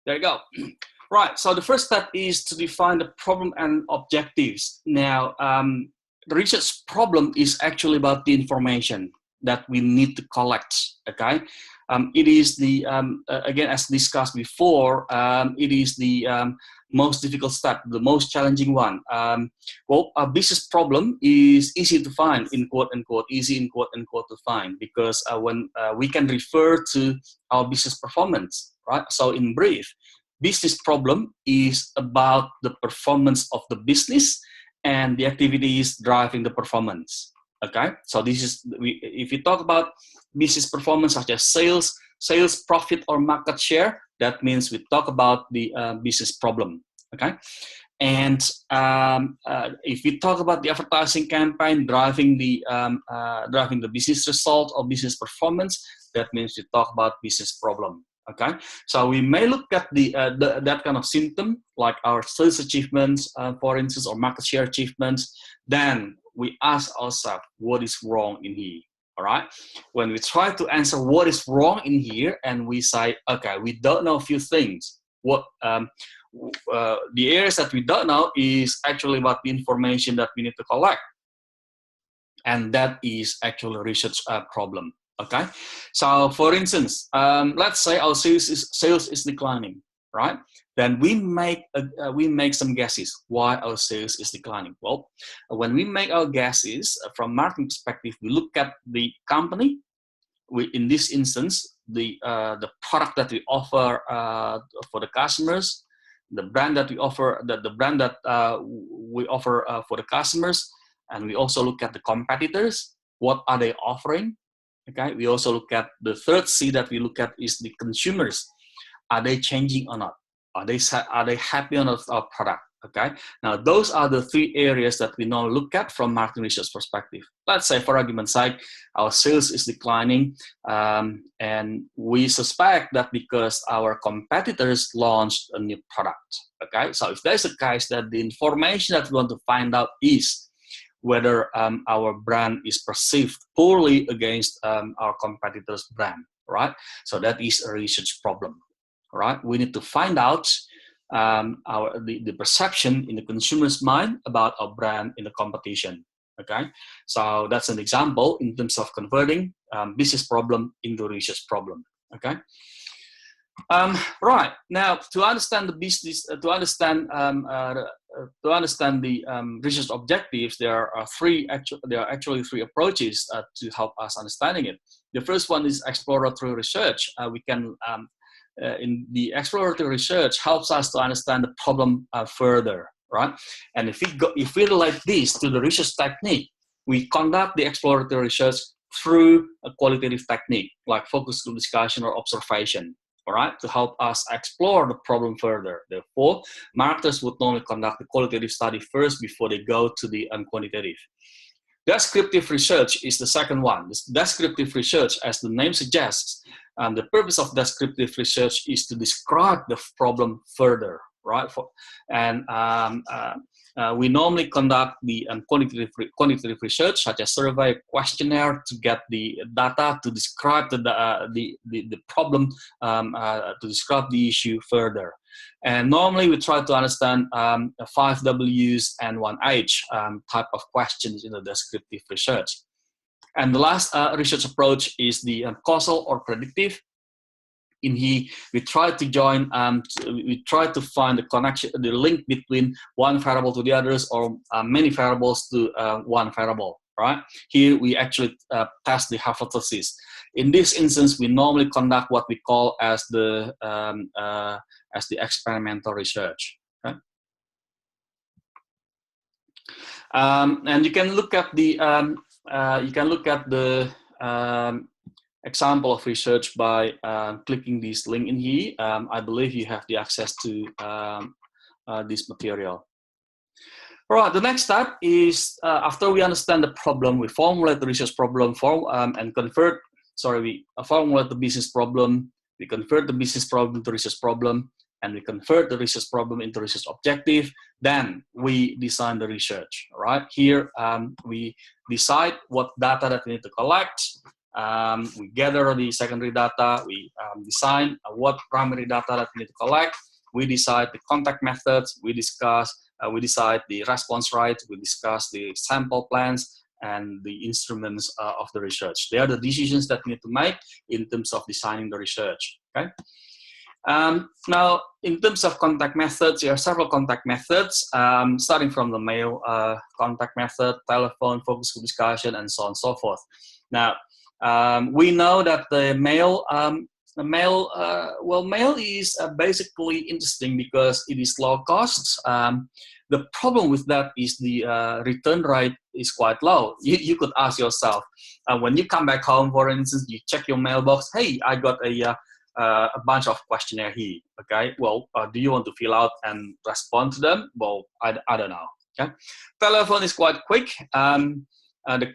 There you go. Right, so the first step is to define the problem and objectives. Now, the research problem is actually about the information that we need to collect, okay? It is the, again, as discussed before, it is the most difficult step, the most challenging one. Well, a business problem is easy to find, in quote unquote, easy in quote unquote to find, because when we can refer to our business performance, right? So in brief, business problem is about the performance of the business and the activities driving the performance. Okay, so this is, if we talk about business performance such as sales, profit, or market share, that means we talk about the business problem. Okay, and if we talk about the advertising campaign driving the business result or business performance, that means we talk about business problem. Okay, so we may look at that kind of symptom, like our sales achievements, for instance, or market share achievements. Then we ask ourselves, what is wrong in here? All right. When we try to answer what is wrong in here, and we say, okay, we don't know a few things. What the areas that we don't know is actually about the information that we need to collect, and that is actually a research problem. Okay, so for instance, let's say our sales is declining, right? Then we make some guesses why our sales is declining. Well, when we make our guesses from marketing perspective, we look at the company. In this instance, the product that we offer for the customers, the brand that we offer, the brand that we offer for the customers, and we also look at the competitors. What are they offering? Okay, we also look at the third C that we look at is the consumers. Are they changing or not? Are they happy on our product? Okay, now those are the three areas that we now look at from marketing research perspective. Let's say, for argument's sake, our sales is declining, and we suspect that because our competitors launched a new product. Okay, so if there's a case that the information that we want to find out is whether our brand is perceived poorly against our competitor's brand, right? So that is a research problem, right? We need to find out the perception in the consumer's mind about our brand in the competition, okay? So that's an example in terms of converting business problem into research problem, okay? Right, now to understand the business, to understand the research objectives, there are actually three approaches to help us understanding it. The first one is exploratory research. We can in the exploratory research helps us to understand the problem further, right? And if we relate this to the research technique, we conduct the exploratory research through a qualitative technique like focus group discussion or observation. All right, to help us explore the problem further. Therefore, marketers would normally conduct the qualitative study first before they go to the quantitative. Descriptive research is the second one. This descriptive research, as the name suggests, the purpose of descriptive research is to describe the problem further, right? We normally conduct the quantitative research, such as survey, questionnaire, to get the data to describe the problem, to describe the issue further. And normally we try to understand 5 W's and 1 H type of questions in the descriptive research. And the last research approach is the causal or predictive. In here, we try to join, we try to find the connection, the link between one variable to the others, or many variables to one variable, right? Here, we actually test the hypothesis. In this instance, we normally conduct what we call as the experimental research. Okay? And you can look at the example of research by clicking this link in here. I believe you have the access to this material. All right, the next step is after we understand the problem, we formulate the research problem and formulate the business problem, we convert the business problem to research problem, and we convert the research problem into research objective. Then we design the research, all right? Here we decide what data that we need to collect. We gather the secondary data. We design what primary data that we need to collect. We decide the contact methods. We decide the response rate. We discuss the sample plans and the instruments of the research. They are the decisions that we need to make in terms of designing the research. Okay. Now, in terms of contact methods, there are several contact methods, starting from the mail contact method, telephone, focus group discussion, and so on and so forth. Now, we know that the mail is basically interesting because it is low cost. The problem with that is the return rate is quite low. You could ask yourself, when you come back home, for instance, you check your mailbox, hey, I got a bunch of questionnaire here, okay? Well, do you want to fill out and respond to them? Well, I don't know, okay? Telephone is quite quick. The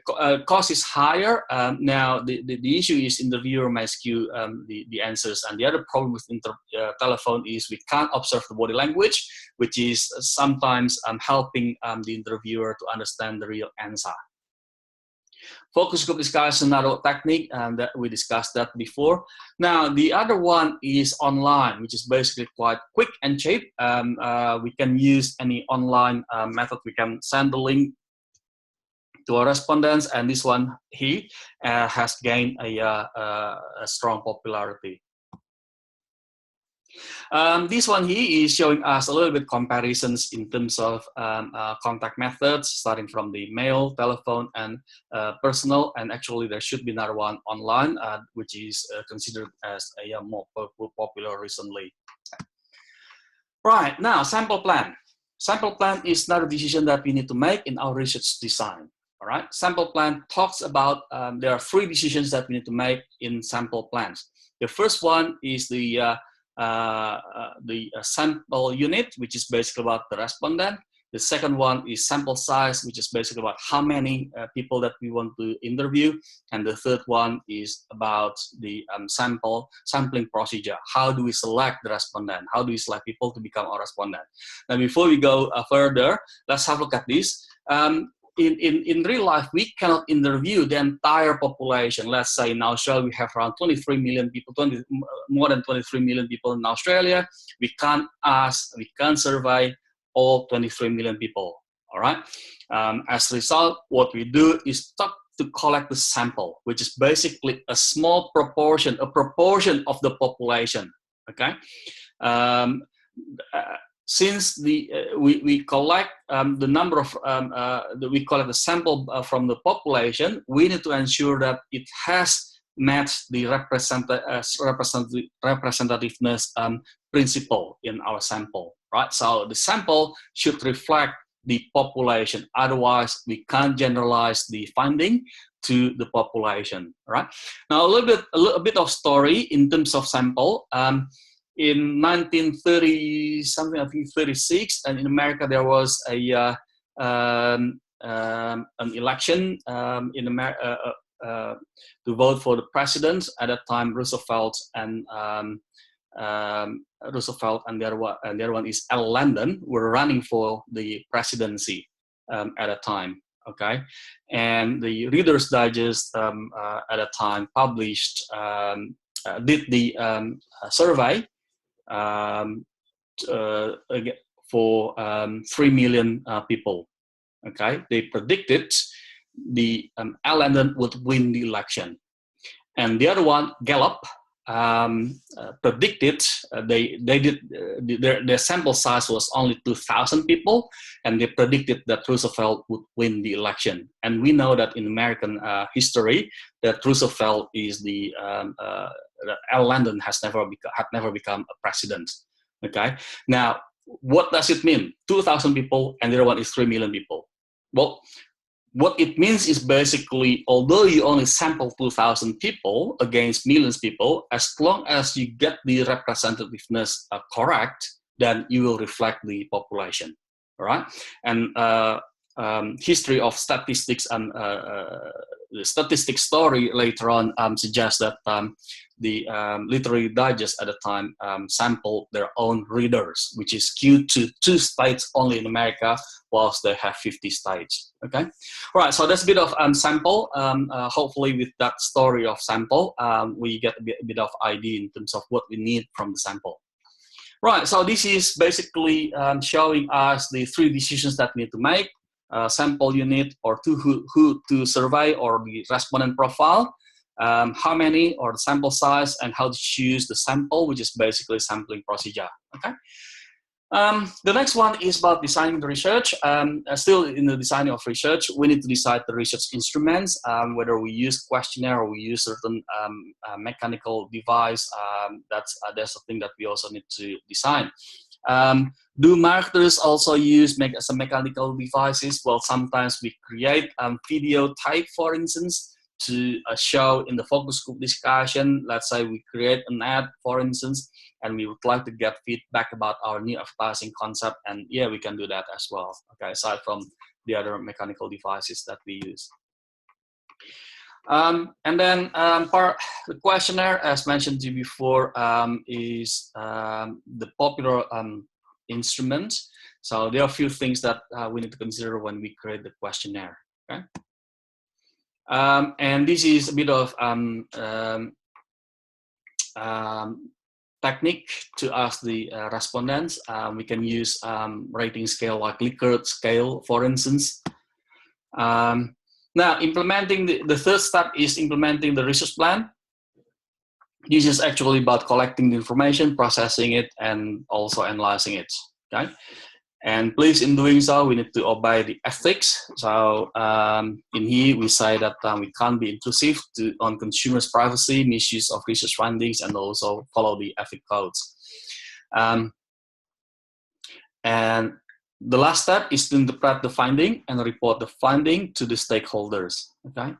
cost is higher. Now, the issue is interviewer may skew the answers. And the other problem with telephone is we can't observe the body language, which is sometimes helping the interviewer to understand the real answer. Focus group discussion, another technique, and that we discussed that before. Now, the other one is online, which is basically quite quick and cheap. We can use any online method. We can send the link to our respondents, and this one here has gained a strong popularity. This one here is showing us a little bit comparisons in terms of contact methods, starting from the mail, telephone, and personal. And actually, there should be another one online, which is considered as a more popular recently. Right, now, sample plan. Sample plan is another decision that we need to make in our research design. All right, sample plan talks about, there are 3 decisions that we need to make in sample plans. The first one is the sample unit, which is basically about the respondent. The second one is sample size, which is basically about how many people that we want to interview. And the third one is about the sampling procedure. How do we select the respondent? How do we select people to become our respondent? Now, before we go further, let's have a look at this. In real life, we cannot interview the entire population. Let's say in Australia, we have around 23 million people, more than 23 million people in Australia. We can't survey all 23 million people, all right? As a result, what we do is to collect the sample, which is basically a small proportion, a proportion of the population, okay? Since we collect the number of we collect the sample from the population, we need to ensure that it has met the representativeness principle in our sample, right? So the sample should reflect the population. Otherwise, we can't generalize the finding to the population, right? Now, a little bit of story in terms of sample. In 1930 something, I think 36, and in America there was an election in America to vote for the president. At that time, Roosevelt and the other one is L. Landon were running for the presidency at that time. Okay, and the Reader's Digest at that time published did the survey for 3 million people. Okay, they predicted the L. Landon would win the election, and the other one, Gallup, predicted their sample size was only 2,000 people, and they predicted that Roosevelt would win the election. And we know that in American history that Roosevelt is that L. Landon had never become a president. Okay, now what does it mean? 2,000 people, and the other one is 3 million people. Well, what it means is basically, although you only sample 2,000 people against millions of people, as long as you get the representativeness correct, then you will reflect the population, all right? And history of statistics and the statistic story later on suggests that the literary digest at the time sampled their own readers, which is skewed to 2 states only in America, whilst they have 50 states. Okay, all right. So that's a bit of sample. Hopefully, with that story of sample, we get a bit of idea in terms of what we need from the sample. Right. So this is basically showing us the 3 decisions that we need to make. Sample unit or who to survey or the respondent profile, how many or the sample size, and how to choose the sample, which is basically sampling procedure. Okay. The next one is about designing the research. Still in the designing of research, we need to decide the research instruments, whether we use questionnaire or we use certain mechanical device. That's a thing that we also need to design. Do marketers also use some mechanical devices? Well, sometimes we create video tape, for instance, to show in the focus group discussion. Let's say we create an ad, for instance, and we would like to get feedback about our new advertising concept, and yeah, we can do that as well. Okay, aside from the other mechanical devices that we use. And then the questionnaire, as mentioned to you before, is the popular instrument. So there are a few things that we need to consider when we create the questionnaire. Okay, and this is a bit of technique to ask the respondents. We can use rating scale like Likert scale, for instance. Now, implementing the third step is implementing the research plan. This is actually about collecting the information, processing it, and also analyzing it. Okay, and please, in doing so, we need to obey the ethics. So in here, we say that we can't be intrusive on consumers' privacy, misuse of research findings, and also follow the ethic codes. And the last step is to interpret the finding and report the finding to the stakeholders. Okay.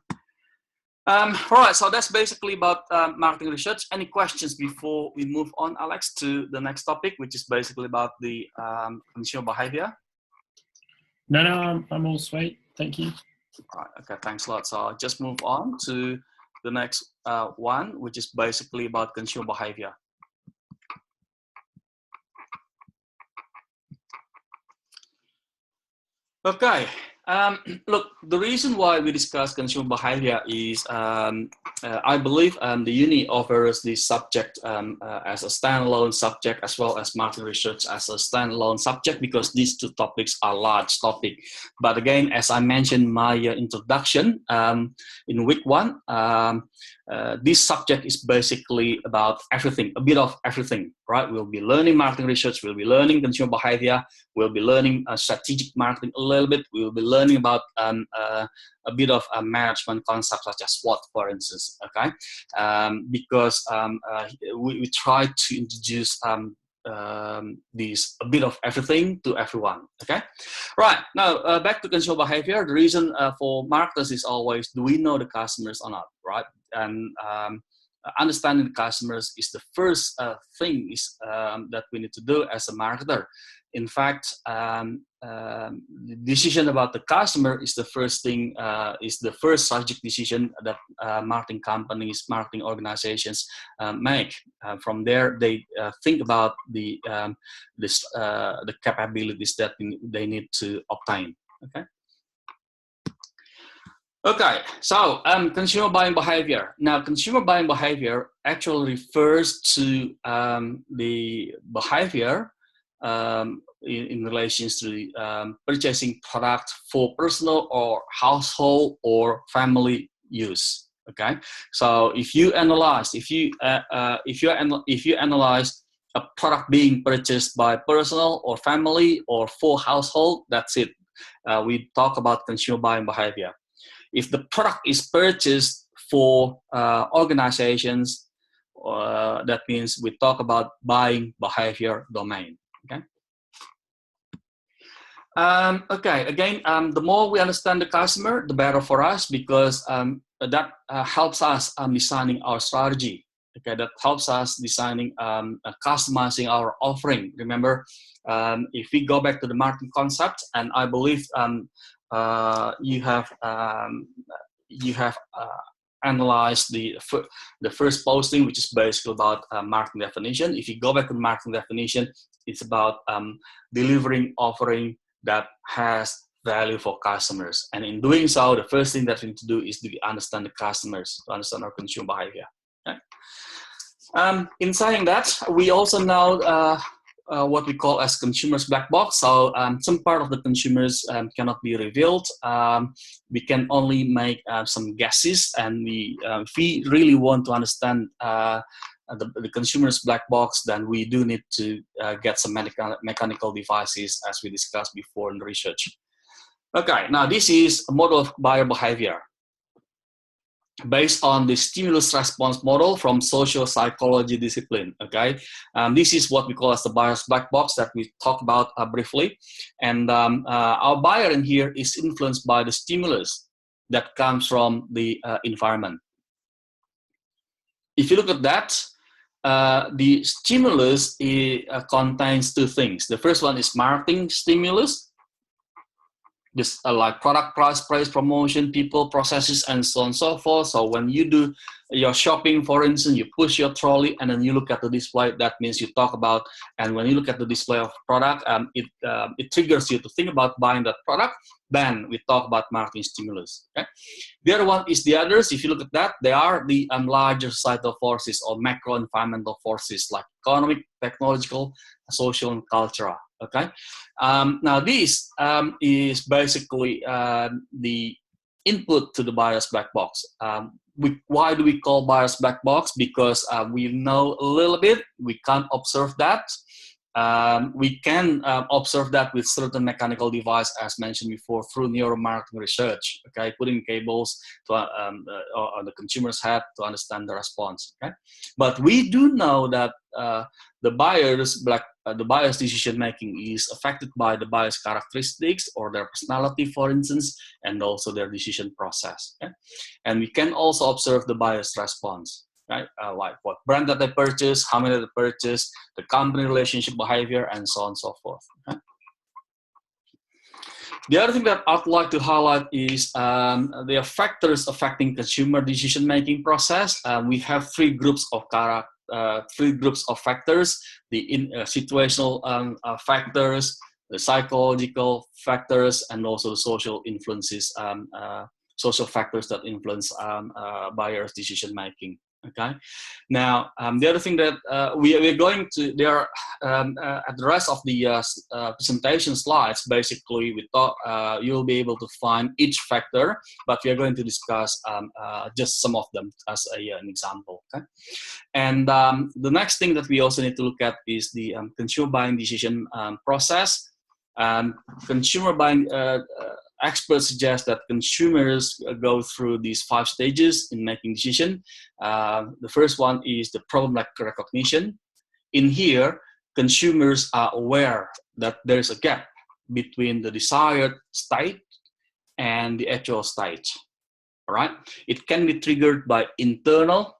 All right, so that's basically about marketing research. Any questions before we move on, Alex, to the next topic, which is basically about the consumer behavior? No, I'm all sweet. Thank you. All right, okay, thanks a lot. So I'll just move on to the next one, which is basically about consumer behavior. Okay, look, the reason why we discuss consumer behavior is I believe the uni offers this subject as a standalone subject, as well as market research as a standalone subject, because these 2 topics are large topics. But again, as I mentioned in my introduction in week 1, this subject is basically about everything, a bit of everything, right? We'll be learning marketing research, we'll be learning consumer behavior, we'll be learning strategic marketing a little bit, we'll be learning about a bit of management concepts such as SWOT, for instance, okay? Because we try to introduce these a bit of everything to everyone. Okay, right, now back to consumer behavior. The reason for marketers is always, do we know the customers or not, right? And understanding the customers is the first thing is that we need to do as a marketer. In fact, the decision about the customer is the first thing, is the first strategic decision that marketing companies, marketing organizations make. From there, they think about the capabilities that they need to obtain. Okay. Okay, so consumer buying behavior. Now, consumer buying behavior actually refers to the behavior in relation to purchasing product for personal or household or family use. Okay, so if you analyze, if you analyze a product being purchased by personal or family or for household, that's it. We talk about consumer buying behavior. If the product is purchased for organizations, that means we talk about buying behavior domain. Okay. Okay. Again, the more we understand the customer, the better for us, because that helps us designing our strategy. Okay, that helps us designing, customizing our offering. Remember, if we go back to the marketing concept, and I believe you have analyzed the first posting, which is basically about marketing definition. If you go back to marketing definition, it's about delivering offering that has value for customers. And in doing so, the first thing that we need to do is to understand the customers, to understand our consumer behavior. Okay? In saying that, we also know what we call as consumers black box. So some part of the consumers cannot be revealed. We can only make some guesses, and if we really want to understand the consumer's black box, then we do need to get some mechanical devices, as we discussed before in the research. Okay, now this is a model of buyer behavior based on the stimulus response model from social psychology discipline. Okay, this is what we call as the buyer's black box that we talked about briefly. And our buyer in here is influenced by the stimulus that comes from the environment. If you look at that, the stimulus contains two things. The first one is marketing stimulus, just like product, price, promotion, people, processes, and so on and so forth. So when you do your shopping, for instance, you push your trolley and then you look at the display, that means you talk about, and when you look at the display of product, it triggers you to think about buying that product, then we talk about marketing stimulus. Okay? The other one is the others. If you look at that, they are the larger societal forces or macro environmental forces like economic, technological, social, and cultural. Okay, now this is basically the input to the buyer's black box. Why do we call buyer's black box? Because we know a little bit, we can't observe that. We can observe that with certain mechanical device, as mentioned before, through neuromarketing research. Okay, putting cables to on the consumer's head to understand the response. Okay, but we do know that the buyer's decision making is affected by the buyer's characteristics or their personality, for instance, and also their decision process. Okay? And we can also observe the buyer's response. Right? Like what brand that they purchase, how many they purchase, the company relationship behavior, and so on and so forth. Okay? The other thing that I'd like to highlight is there are factors affecting consumer decision-making process. We have three groups of factors: the situational factors, the psychological factors, and also the social influences, social factors that influence buyers' decision-making. Okay. Now, the other thing that we're going to, there at the rest of the presentation slides, basically, we thought you'll be able to find each factor, but we are going to discuss just some of them as an example. Okay. And the next thing that we also need to look at is the consumer buying decision process. Consumer buying experts suggest that consumers go through these 5 stages in making decision. The first one is the problem recognition. In here, consumers are aware that there's a gap between the desired state and the actual state. All right? It can be triggered by internal,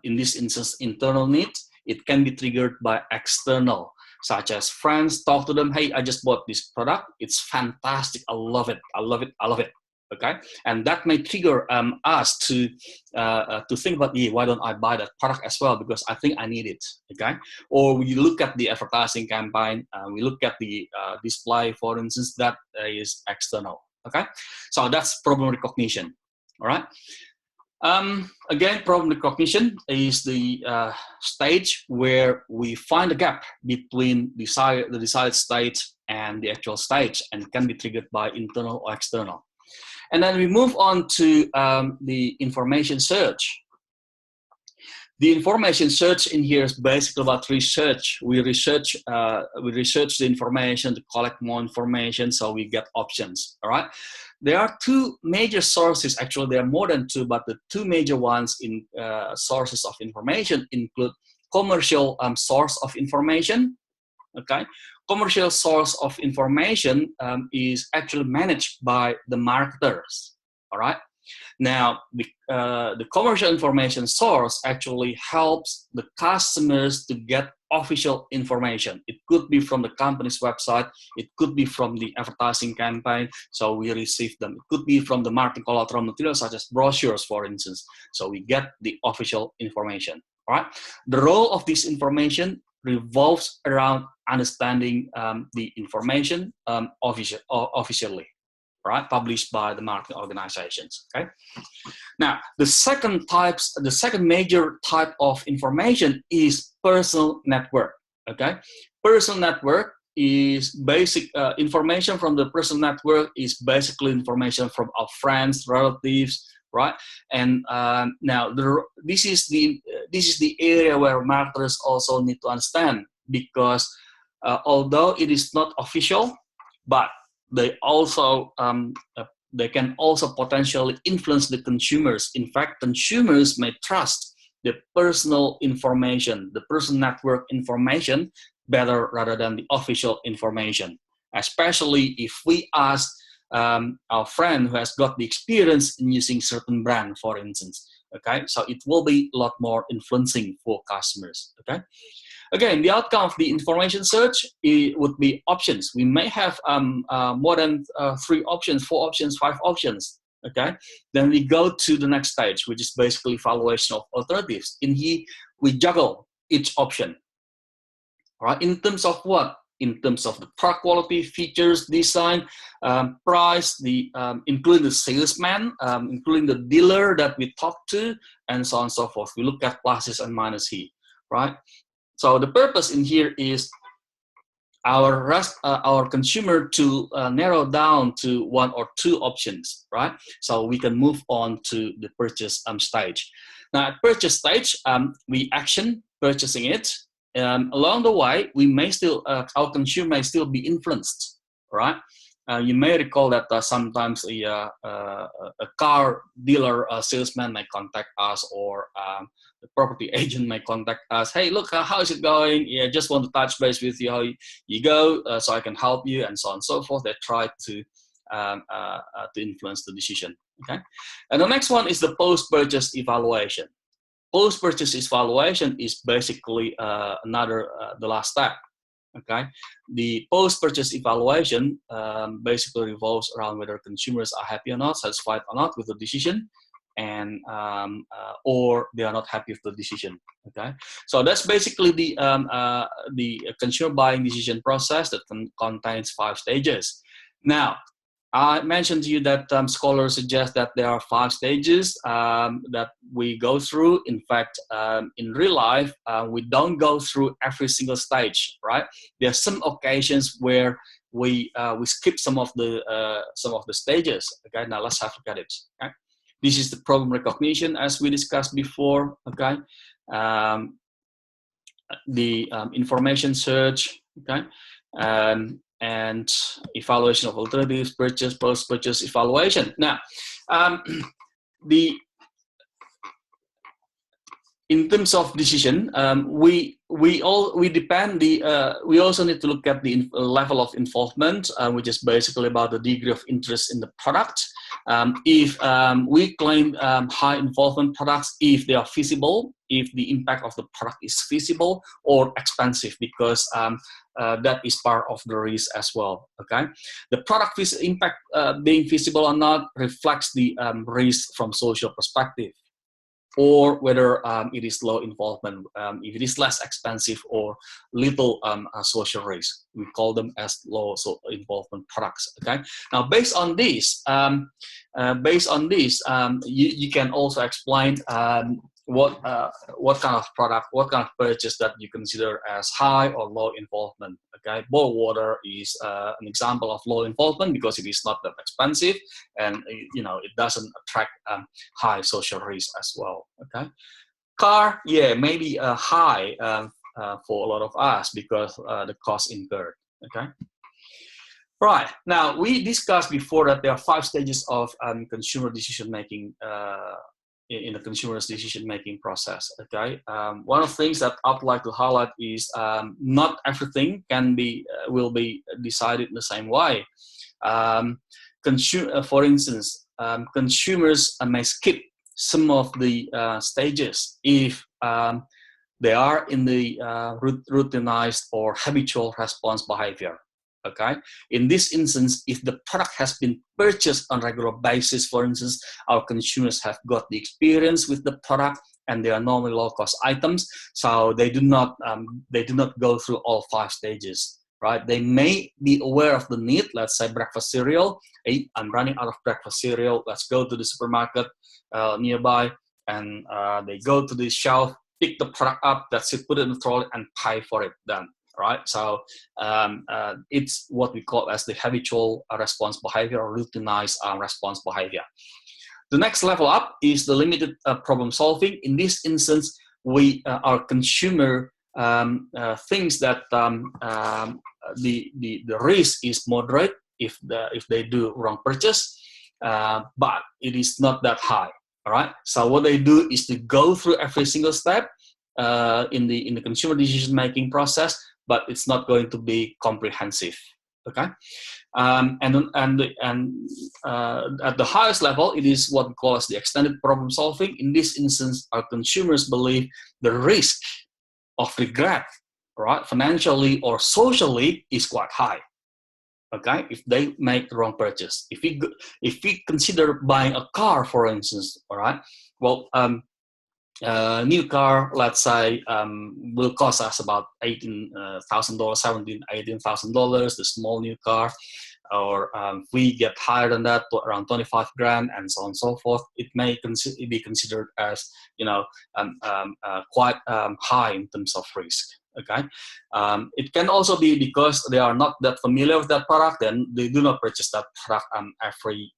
in this instance, internal needs. It can be triggered by external, such as friends talk to them, hey, I just bought this product. It's fantastic. I love it. I love it. I love it. Okay. And that may trigger us to think about, yeah, why don't I buy that product as well? Because I think I need it. Okay. Or we look at the advertising campaign, we look at the display, for instance, that is external. Okay. So that's problem recognition. All right. Again, problem recognition is the stage where we find a gap between the desired state and the actual state, and it can be triggered by internal or external. And then we move on to the information search. The information search in here is basically about research. We research the information to collect more information, so we get options. All right. There are 2 major sources. Actually, there are more than 2, but the 2 major ones in sources of information include commercial source of information. Okay, commercial source of information is actually managed by the marketers. All right, Now, the commercial information source actually helps the customers to get official information. It could be from the company's website, it could be from the advertising campaign, so we receive them. It could be from the marketing collateral materials such as brochures, for instance, so we get the official information. All right. The role of this information revolves around understanding the information officially, right, published by the marketing organizations. Okay. Now, the second major type of information is personal network. Okay, personal network is basic information from the personal network is basically information from our friends, relatives, right? And now this is the area where marketers also need to understand, because although it is not official, but they also they can also potentially influence the consumers. In fact, consumers may trust the personal information, the personal network information, better rather than the official information, especially if we ask our friend who has got the experience in using certain brand, for instance. Okay, so it will be a lot more influencing for customers. Okay. Again, the outcome of the information search would be options. We may have more than 3 options, 4 options, 5 options. Okay, then we go to the next stage, which is basically evaluation of alternatives. In here, we juggle each option. All right, in terms of what? In terms of the product quality, features, design, price, including the salesman, including the dealer that we talk to, and so on and so forth. We look at pluses and minuses here, right? So the purpose in here is our consumer to narrow down to 1 or 2 options, right? So we can move on to the purchase stage. Now at purchase stage, we action purchasing it. Along the way, we may still our consumer may still be influenced, right? You may recall that sometimes a car dealer salesman may contact us, or the property agent may contact us. Hey, look, how is it going? Yeah, just want to touch base with you, how you go, so I can help you, and so on and so forth. They try to influence the decision. Okay, and the next one is the post-purchase evaluation. Post-purchase evaluation is basically the last step. Okay, the post-purchase evaluation basically revolves around whether consumers are happy or not, satisfied or not with the decision, and or they are not happy with the decision. Okay, so that's basically the consumer buying decision process that contains 5 stages. Now, I mentioned to you that scholars suggest that there are 5 stages that we go through. In fact, in real life, we don't go through every single stage, right? There are some occasions where we skip some of the stages. Okay, now let's have a look at it. Okay? This is the problem recognition, as we discussed before. Okay, the information search. Okay. And evaluation of alternatives, purchase, post-purchase evaluation. Now, in terms of decision, we also need to look at the level of involvement, which is basically about the degree of interest in the product. If we claim high involvement products, if they are feasible, if the impact of the product is feasible or expensive, because that is part of the risk as well. Okay, the product impact being feasible or not reflects the risk from social perspective, or whether it is low involvement, if it is less expensive or little social risk. We call them as low involvement products. Okay. Now, based on this, you can also explain what kind of product, what kind of purchase that you consider as high or low involvement. Okay, bottled water is an example of low involvement because it is not that expensive, and it doesn't attract high social risk as well. Okay, car, yeah, maybe high for a lot of us because the cost incurred. Okay. Right, now we discussed before that there are 5 stages of consumer decision making in the consumer's decision-making process. Okay, one of the things that I'd like to highlight is not everything will be decided in the same way. For instance, consumers may skip some of the stages if they are in the routinized or habitual response behavior. Okay. In this instance, if the product has been purchased on a regular basis, for instance, our consumers have got the experience with the product and they are normally low-cost items, so they do not go through all 5 stages. Right? They may be aware of the need. Let's say breakfast cereal. Hey, I'm running out of breakfast cereal. Let's go to the supermarket nearby, and they go to the shelf, pick the product up, that's it, put it in the trolley, and pay for it. Done. Right? So it's what we call as the habitual response behavior or routinized response behavior. The next level up is the limited problem solving. In this instance, our consumer thinks that the risk is moderate if they do wrong purchase, but it is not that high. All right. So what they do is to go through every single step in the consumer decision making process, but it's not going to be comprehensive. Okay. And at the highest level, it is what we call as the extended problem solving. In this instance, our consumers believe the risk of regret, right, financially or socially, is quite high. Okay, if they make the wrong purchase. If we consider buying a car, for instance, all right, well, new car, let's say, will cost us about $18,000, $18,000, the small new car, or we get higher than that, to around 25 grand, and so on and so forth. It may be considered as, quite high in terms of risk. Okay, it can also be because they are not that familiar with that product, and they do not purchase that product every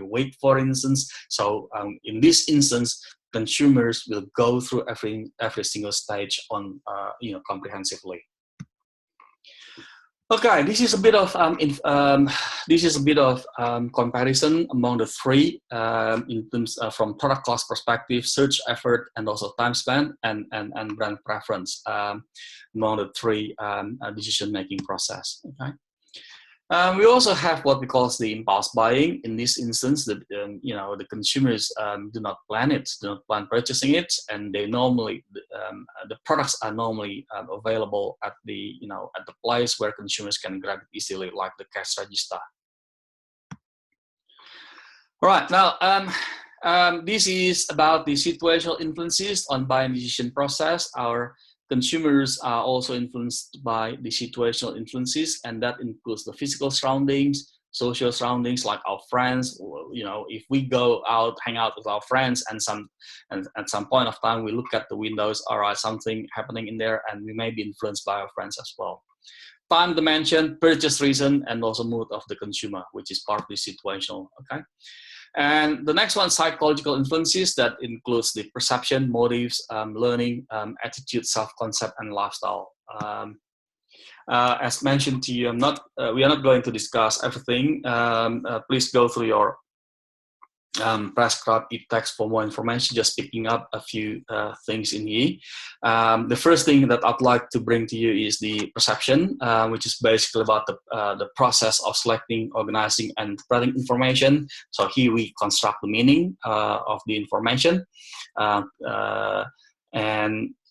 week, for instance. So in this instance, consumers will go through every single stage on comprehensively. Okay, this is a bit of comparison among the 3 in terms from product cost perspective, search effort, and also time spent and brand preference among the 3 decision making process. Okay. We also have what we call the impulse buying. In this instance, the consumers do not plan purchasing it, and they normally the products are normally available at the place where consumers can grab it easily, like the cash register. All right, now this is about the situational influences on buying decision process. Our consumers are also influenced by the situational influences, and that includes the physical surroundings, social surroundings, like our friends. If we go out, hang out with our friends, and at some point of time we look at the windows, all right, something happening in there, and we may be influenced by our friends as well. Time dimension, purchase reason, and also mood of the consumer, which is partly situational. Okay. And the next one, psychological influences, that includes the perception, motives, learning, attitude, self-concept, and lifestyle. As mentioned to you, we are not going to discuss everything. Please go through your prescribed e-text for more information, just picking up a few things in here. The first thing that I'd like to bring to you is the perception, which is basically about the process of selecting, organizing, and interpreting information. So here we construct the meaning of the information. And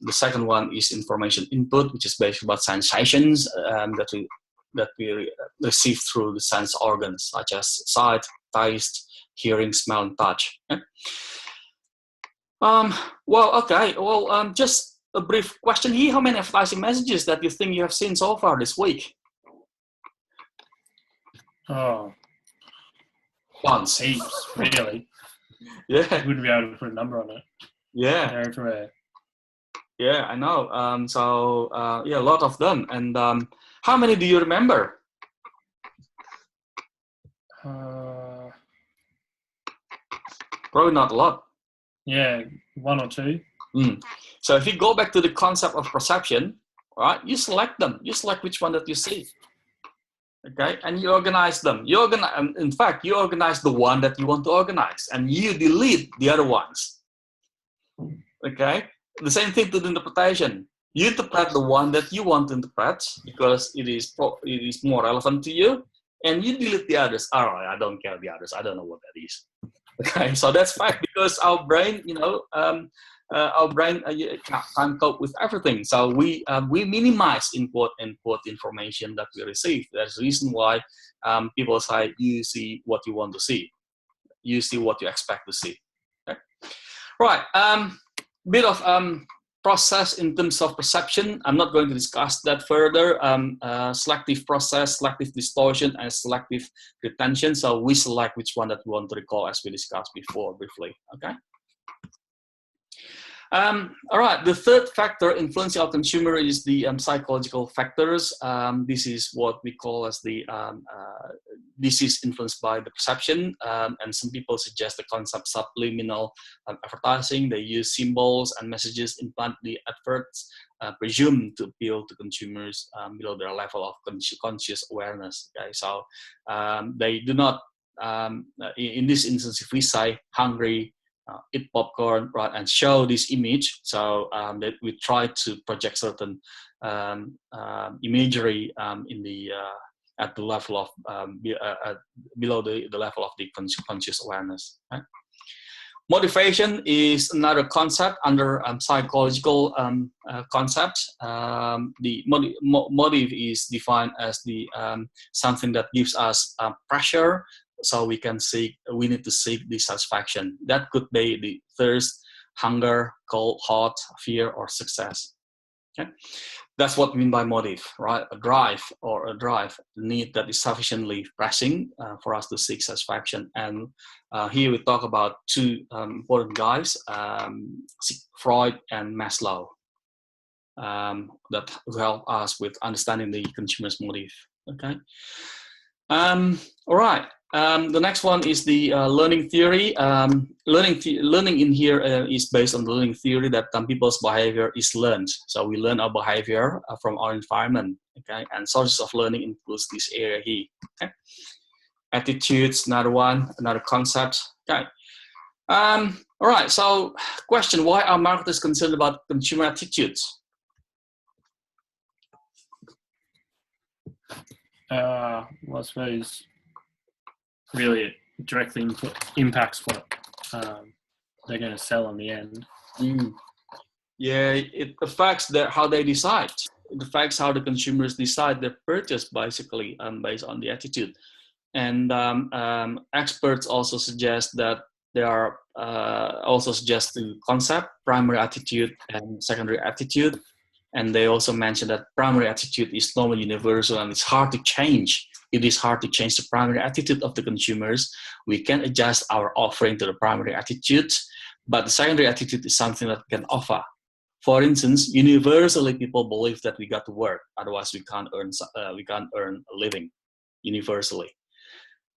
the second one is information input, which is basically about sensations that we receive through the sense organs, such as sight, taste, hearing, smell, and touch. Okay. Just a brief question here. How many advertising messages that you think you have seen so far this week? Oh, once. Heaps, really. Yeah. I wouldn't be able to put a number on it. Yeah. They're everywhere. Yeah, I know. A lot of them. And how many do you remember? Probably not a lot. Yeah, 1 or 2. So if you go back to the concept of perception, right, you select them. You select which one that you see. Okay, and you organize them. In fact, you organize the one that you want to organize, and you delete the other ones. Okay, the same thing to the interpretation. You interpret the one that you want to interpret because it is more relevant to you. and you delete the others. All right, I don't care the others. I don't know what that is. Okay, so that's fact because our brain, can't cope with everything. So we minimize input information that we receive. That's the reason why people say you see what you want to see, you see what you expect to see. Okay? Right, bit of process in terms of perception. I'm not going to discuss that further. Selective process, selective distortion, and selective retention. So we select which one that we want to recall, as we discussed before briefly. Okay. All right, the third factor influencing our consumer is the psychological factors. This is what we call as the, this is influenced by the perception, and some people suggest the concept subliminal advertising. They use symbols and messages implant the adverts, presumed to appeal to consumers below their level of conscious awareness. Okay, so they do not, in this instance, if we say hungry, eat popcorn, right, and show this image. So that we try to project certain imagery in the at the level of below the level of the conscious awareness. Right? Motivation is another concept under psychological concept. The motive is defined as the something that gives us pressure. So we need to seek the satisfaction. That could be the thirst, hunger, cold, hot, fear, or success. Okay, that's what we mean by motive, right? A drive need that is sufficiently pressing for us to seek satisfaction. And here we talk about two important guys, Freud and Maslow, that help us with understanding the consumer's motive. Okay. All right. The next one is the learning theory. Learning in here is based on the learning theory that people's behavior is learned. So we learn our behavior from our environment. Okay, and sources of learning includes this area here. Okay, attitudes, another concept. Okay. All right. So, question: why are marketers concerned about consumer attitudes? Well, I suppose really it directly impacts what they're going to sell in the end. Yeah, it affects how they decide. It affects how the consumers decide their purchase, basically, based on the attitude. And experts also suggest that there are the concept, primary attitude and secondary attitude. And they also mention that primary attitude is normally universal and it's hard to change. It is hard to change the primary attitude of the consumers. We can adjust our offering to the primary attitude, but the secondary attitude is something that we can offer. For instance, universally, people believe that we got to work, otherwise we can't earn a living. Universally,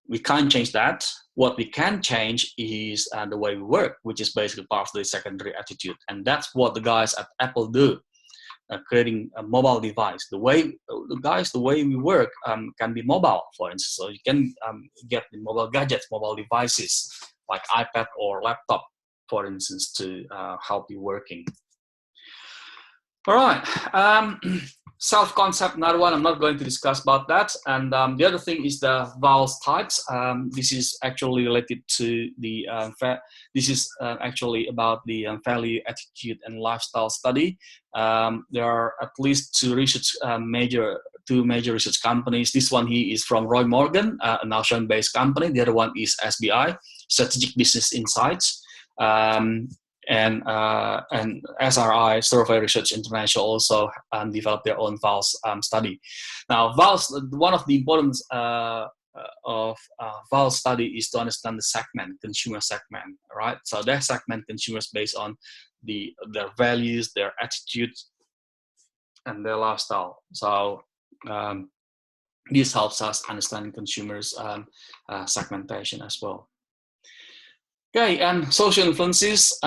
we can't change that. What we can change is the way we work, which is basically part of the secondary attitude, and that's what the guys at Apple do. Creating a mobile device. The way we work can be mobile, for instance. So you can get the mobile gadgets, mobile devices like iPad or laptop, for instance, to help you working. All right. Self-concept, another one. I'm not going to discuss about that. And the other thing is the vowels types. This is actually related to the, this is actually about the value, attitude, and lifestyle study. There are at least two major research companies. This one here is from Roy Morgan, an Australian-based company. The other one is SBI, Strategic Business Insights. And SRI, Survey Research International, also developed their own vowels study. Now, vowels, one of the importance of vowel study is to understand the segment, consumer segment, right? So they segment consumers based on their values, their attitudes, and their lifestyle. So this helps us understand consumers' segmentation as well. Okay, and social influences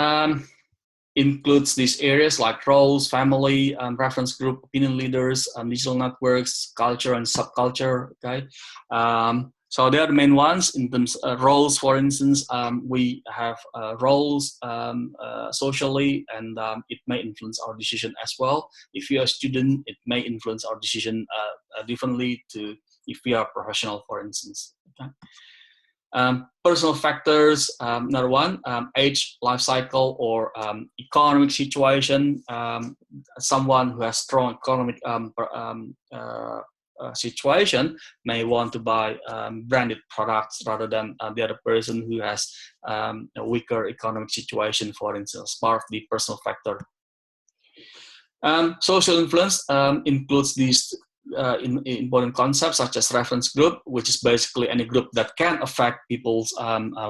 includes these areas like roles, family, reference group, opinion leaders, digital networks, culture and subculture. Okay, so they are the main ones. In terms of roles, for instance, we have roles socially, and it may influence our decision as well. If you're a student, it may influence our decision differently to if we are professional, for instance. Okay. Personal factors, another one, age, life cycle, or economic situation. Someone who has strong economic situation may want to buy branded products rather than the other person who has a weaker economic situation, for instance, part of the personal factor. Social influence includes these important concepts such as reference group, which is basically any group that can affect people's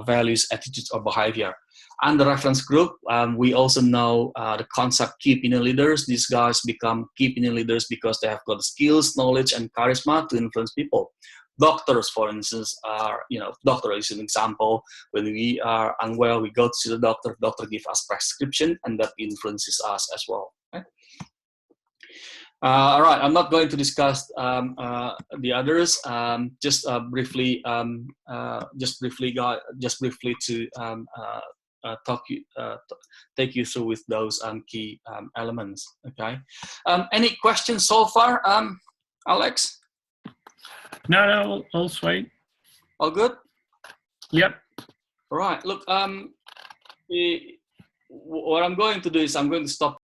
values, attitudes, or behavior. Under reference group, we also know the concept key opinion leaders. These guys become key opinion leaders because they have got skills, knowledge, and charisma to influence people. Doctors, for instance, are, doctor is an example. When we are unwell, we go to see the doctor gives us prescription, and that influences us as well. Okay? All right, I'm not going to discuss the others. Just briefly to take you through with those key elements. Okay. Any questions so far, Alex? No, all sweet. All good. Yep. All right. Look, what I'm going to do is I'm going to stop